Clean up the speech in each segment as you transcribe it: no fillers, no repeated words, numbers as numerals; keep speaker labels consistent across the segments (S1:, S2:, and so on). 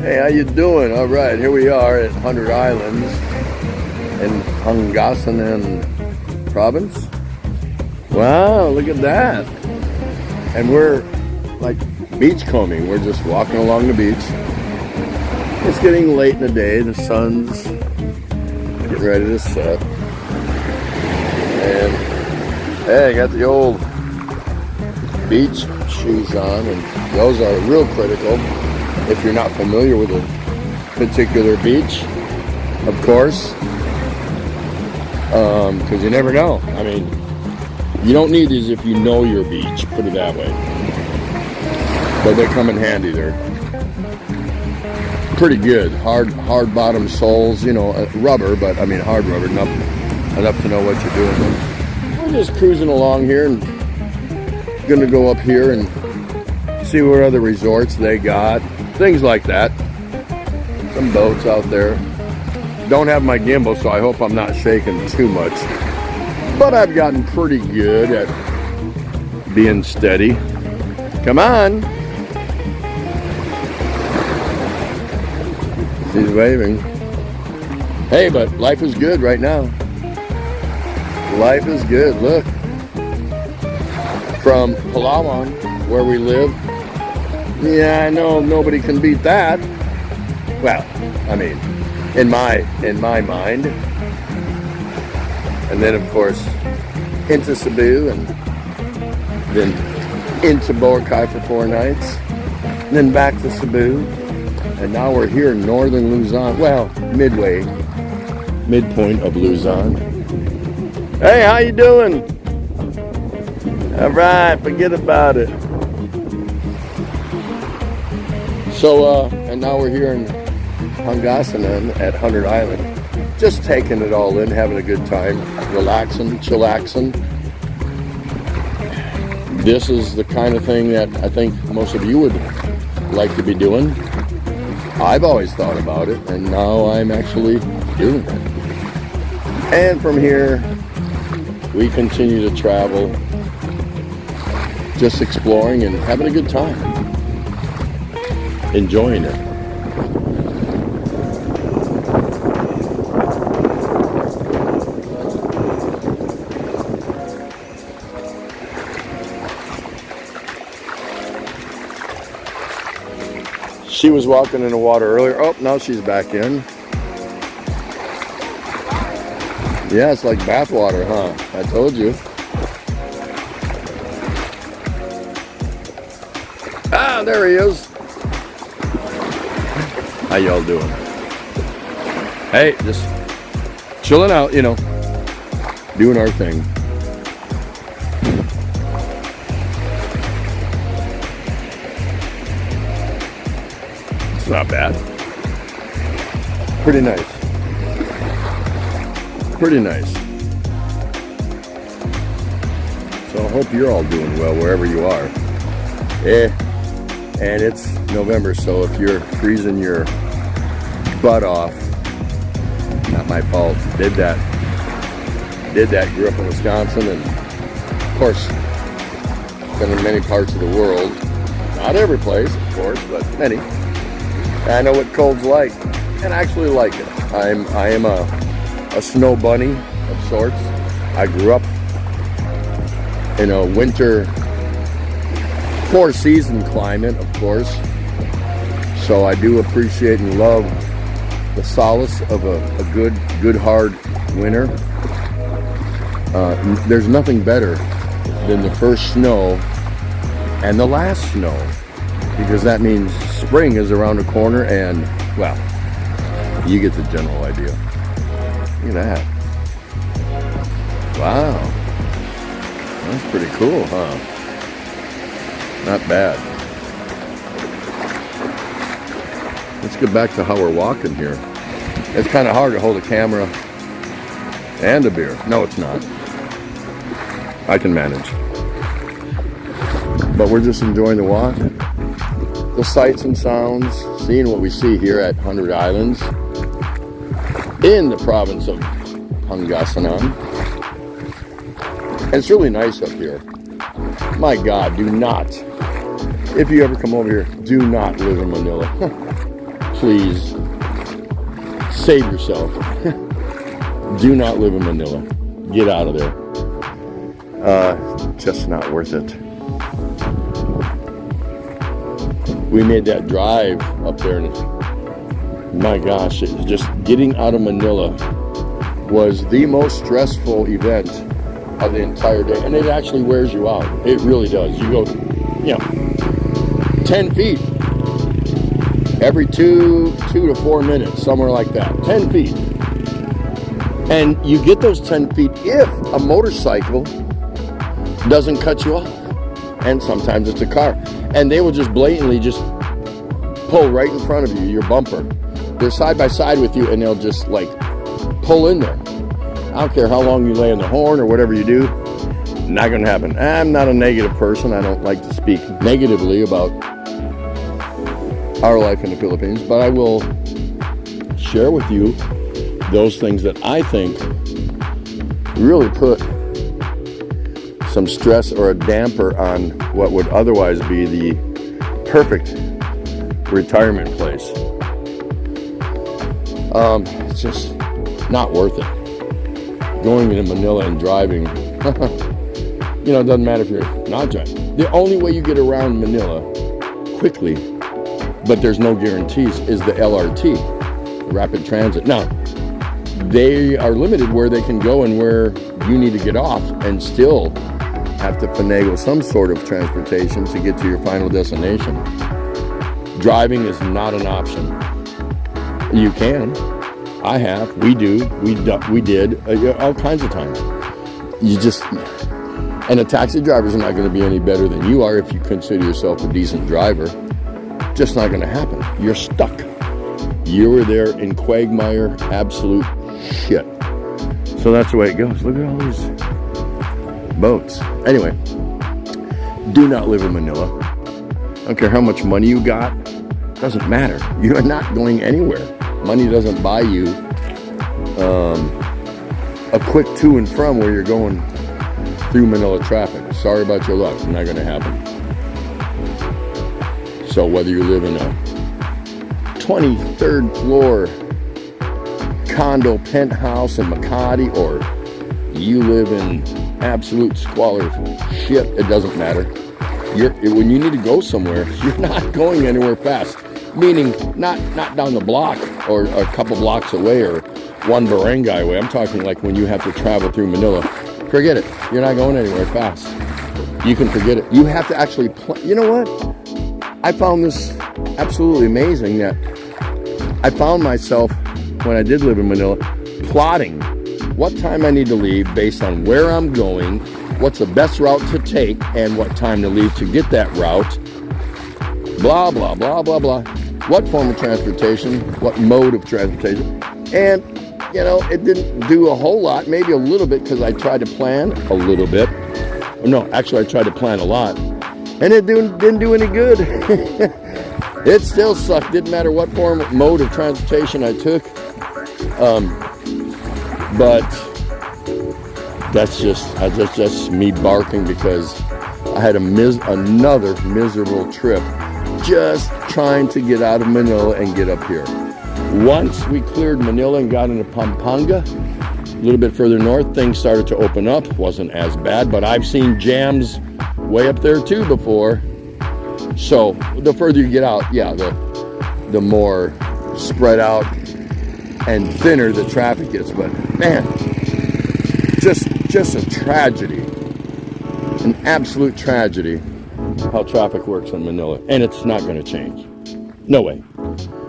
S1: Hey, how you doing? All right, here we are at 100 Islands in Pangasinan Province. Wow, look at that. And we're like beachcombing. We're just walking along the beach. It's getting late in the day. The sun's getting ready to set. And hey, I got the old beach shoes on, and those are real critical if you're not familiar with a particular beach, of course, because you never know. I mean, you don't need these if you know your beach, put it that way. But they come in handy. They're pretty good. Hard bottom soles, you know, rubber, but I mean hard rubber, enough to know what you're doing. We're just cruising along here and gonna go up here and see what other resorts they got, things like that. Some boats out there. Don't have my gimbal, so I hope I'm not shaking too much, but I've gotten pretty good at being steady. Come on. He's waving. Hey, but life is good right now. Life is good. Look, from Palawan, where we live. Yeah, I know nobody can beat that. Well, I mean, in my mind. And then, of course, into Cebu, and then into Boracay for 4 nights, and then back to Cebu, and now we're here in northern Luzon. Well, midpoint of Luzon. Hey, how you doing? All right, forget about it. So, and now we're here in Pangasinan at 100 Island. Just taking it all in, having a good time, relaxing, chillaxing. This is the kind of thing that I think most of you would like to be doing. I've always thought about it, and now I'm actually doing it. And from here, we continue to travel, just exploring and having a good time, enjoying it. She was walking in the water earlier. Oh, now she's back in. Yeah, it's like bath water, huh? I told you. Ah, there he is. How y'all doing? Hey, just chilling out, you know, doing our thing. It's not bad. Pretty nice. Pretty nice. So I hope you're all doing well wherever you are. And it's November, so if you're freezing your butt off, not my fault. Did that. Grew up in Wisconsin, and of course, been in many parts of the world. Not every place, of course, but many. And I know what cold's like, and I actually like it. I am a snow bunny of sorts. I grew up in a winter 4-season climate, of course. So I do appreciate and love the solace of a good hard winter. There's nothing better than the first snow and the last snow, because that means spring is around the corner, and well, you get the general idea. Look at that. Wow. That's pretty cool, huh? Not bad. Let's get back to how we're walking here. It's kind of hard to hold a camera and a beer. No, it's not. I can manage. But we're just enjoying the walk, the sights and sounds, seeing what we see here at 100 Islands in the province of Pangasinan. And it's really nice up here. My God, do not, if you ever come over here, do not live in Manila. please save yourself. Do not live in Manila. Get out of there. Just not worth it. We made that drive up there, and my gosh, just getting out of Manila was the most stressful event of the entire day, and it actually wears you out. It really does. You go, 10 feet every 2 to 4 minutes, somewhere like that. 10 feet. And you get those 10 feet if a motorcycle doesn't cut you off. And sometimes it's a car. And they will just blatantly just pull right in front of you, your bumper. They're side by side with you, and they'll just like pull in there. I don't care how long you lay on the horn or whatever you do. Not going to happen. I'm not a negative person. I don't like to speak negatively about our life in the Philippines, but I will share with you those things that I think really put some stress or a damper on what would otherwise be the perfect retirement place. It's just not worth it. Going into Manila and driving, it doesn't matter if you're not driving. The only way you get around Manila quickly, but there's no guarantees, is the LRT, rapid transit. Now, they are limited where they can go and where you need to get off and still have to finagle some sort of transportation to get to your final destination. Driving is not an option. You can. I have. We do. We did. All kinds of times. And a taxi driver's not going to be any better than you are if you consider yourself a decent driver. Just not going to happen. You're stuck. You were there in quagmire, absolute shit. So that's the way it goes. Look at all these boats. Anyway, do not live in Manila. I don't care how much money you got. Doesn't matter. You are not going anywhere. Money doesn't buy you a quick to and from where you're going through Manila traffic. Sorry about your luck. It's not going to happen. So whether you live in a 23rd floor condo penthouse in Makati, or you live in absolute squalor shit, it doesn't matter. When you need to go somewhere, you're not going anywhere fast. Meaning not down the block or a couple blocks away or one barangay away. I'm talking like when you have to travel through Manila. Forget it. You're not going anywhere fast. You can forget it. You have to actually you know what? I found this absolutely amazing that I found myself, when I did live in Manila, plotting what time I need to leave based on where I'm going, what's the best route to take, and what time to leave to get that route. Blah, blah, blah, blah, blah. What form of transportation, what mode of transportation. And, it didn't do a whole lot, maybe a little bit, because I tried to plan a little bit. No, actually, I tried to plan a lot. And it didn't do any good. It still sucked. Didn't matter what mode of transportation I took. But that's just me barking because I had another miserable trip just trying to get out of Manila and get up here. Once we cleared Manila and got into Pampanga, a little bit further north, things started to open up. Wasn't as bad, but I've seen jams way up there too before. So the further you get out, the more spread out and thinner the traffic is. But man, just a tragedy, an absolute tragedy how traffic works in Manila, and it's not going to change. No way.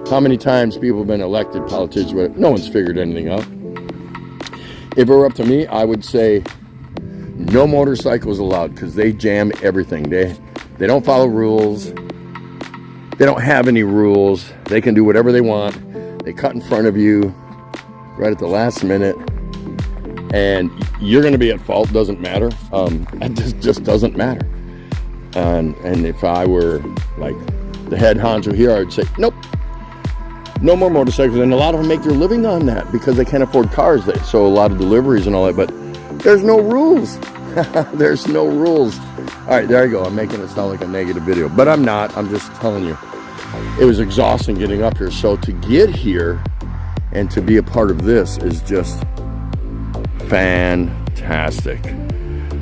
S1: How many times people have been elected politicians, no one's figured anything out. If it were up to me, I would say no motorcycles allowed, because they jam everything. They don't follow rules. They don't have any rules. They can do whatever they want. They cut in front of you right at the last minute, and you're going to be at fault. Doesn't matter. It just doesn't matter. And if I were like the head honcho here, I would say, nope, no more motorcycles. And a lot of them make their living on that because they can't afford cars. So a lot of deliveries and all that, but there's no rules. There's no rules. All right, there I go. I'm making it sound like a negative video, but I'm not. I'm just telling you. it was exhausting getting up here. So to get here and to be a part of this is just fantastic.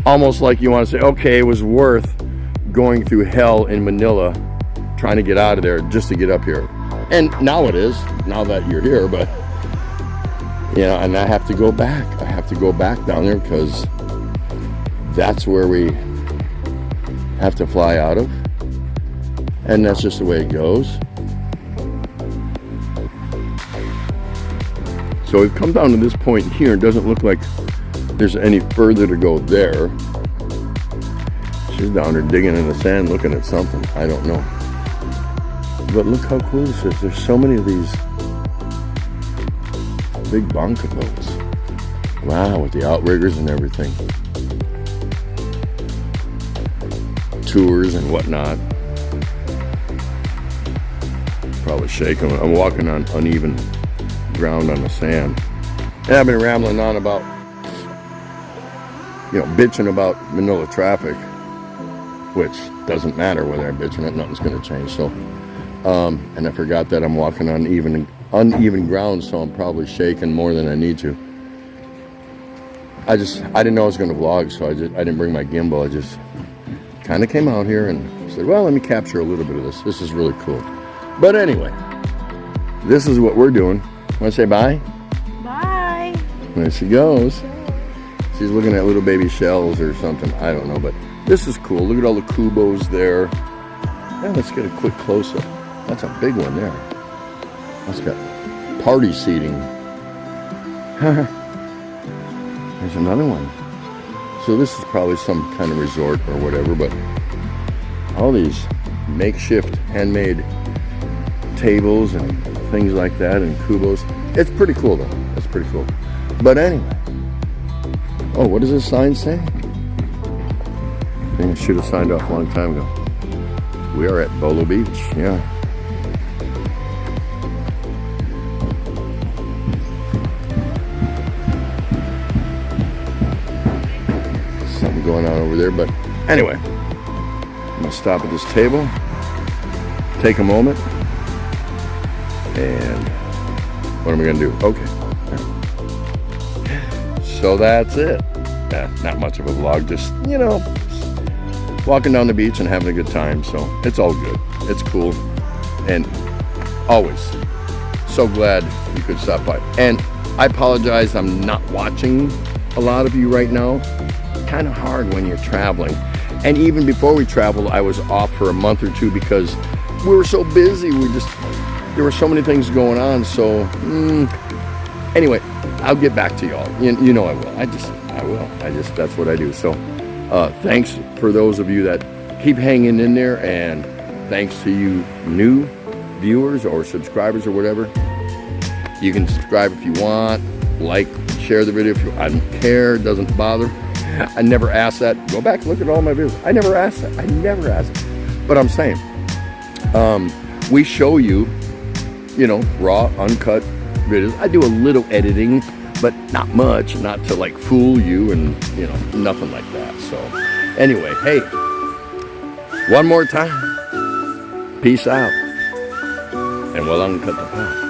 S1: Almost like you want to say, okay, it was worth going through hell in Manila trying to get out of there just to get up here. And now it is, now that you're here, but you know, and I have to go back. I have to go back down there because that's where we have to fly out of. And that's just the way it goes. So we've come down to this point here. It doesn't look like there's any further to go there. She's down there digging in the sand looking at something. I don't know. But look how cool this is. There's so many of these big bonka boats. Wow, with the outriggers and everything. Tours and whatnot. Probably shake them. I'm walking on uneven ground on the sand. And I've been rambling on about, you know, bitching about Manila traffic, which doesn't matter whether I'm bitching it, nothing's going to change. So, and I forgot that I'm walking on uneven ground, so I'm probably shaking more than I need to. I didn't know I was going to vlog, so I didn't bring my gimbal. I just kind of came out here and said, well, let me capture a little bit of this. This is really cool. But anyway, this is what we're doing. Want to say bye? Bye. There she goes. She's looking at little baby shells or something. I don't know, but this is cool. Look at all the kubos there. Yeah, let's get a quick close-up. That's a big one there. That's got party seating. There's another one. So this is probably some kind of resort or whatever, but all these makeshift handmade tables and things like that and kubos. It's pretty cool though. It's pretty cool. But anyway. Oh, what does this sign say? I think I should have signed off a long time ago. We are at Bolo Beach, yeah. Something going on over there, but anyway. I'm gonna stop at this table, take a moment, and what am I gonna do? Okay. So that's it. Not much of a vlog, just, you know, walking down the beach and having a good time. So it's all good. It's cool. And always so glad you could stop by. And I apologize, I'm not watching a lot of you right now. Kind of hard when you're traveling. And even before we traveled, I was off for a month or two because we were so busy. There were so many things going on. So anyway, I'll get back to y'all. You know I will. I will. That's what I do. So thanks for those of you that keep hanging in there, and thanks to you new viewers or subscribers or whatever. You can subscribe if you want, like, share the video if you want. I don't care, it doesn't bother. I never ask that. Go back and look at all my videos. I never asked that. I never asked it. But I'm saying, we show you, you know, raw, uncut videos. I do a little editing, but not much, not to like fool you and, you know, nothing like that. So anyway, hey, one more time, peace out, and we'll uncut the pot.